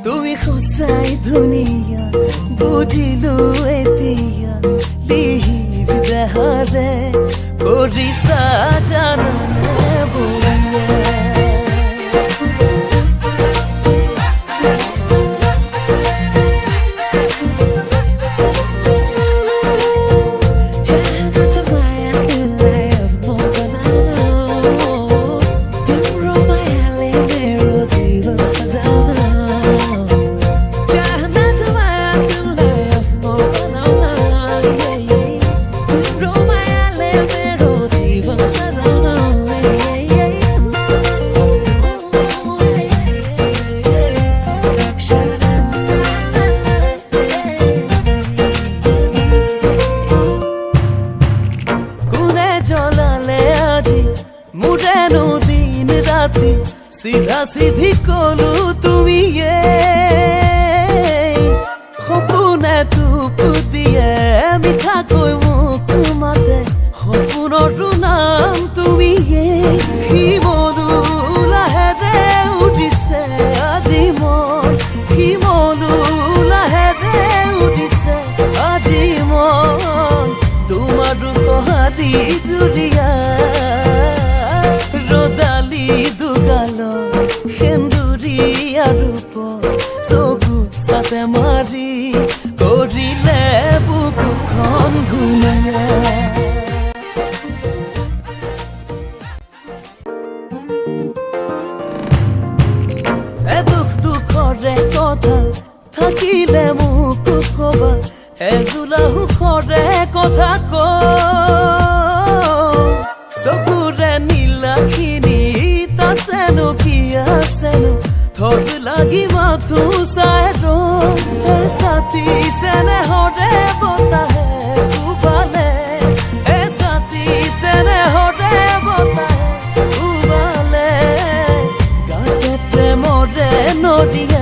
তুমি খোসাই ধুনিয়া বুঝিলু এতিয়া লিহির দেহরে করিসা জাননে বুয়া মুডেনো দিন রাতি সিধা সিধি কলু তুমি সপোনে তুপ দিয়ে মিঠা কৈ মুখ মাতে সপোনৰো নাম তুমি শিমলু লাহেৰে উঠিছে আজি মন শিমলু লাহেৰে উঠিছে আজি মন তোমাৰ কহাৰি জুৰিয়া রোদালি দুগালো সেন্দুরিয়া রূপ চকুত সাথে মারি করিলে বুকুখন ঘুমে দুখ দুখরে কথা থাকিলে মোক কবা এজোলা সুখরে কথা ক চকুৰে নীলাখিনি তাছেনো কি আছেনো থৰ লাগি মাথো চাই ৰাতি চেনে হৰে বতাহে উবালে ছাতি চেনে হৰে বতাহে উবালে গাতে প্ৰেমৰে নদীয়ে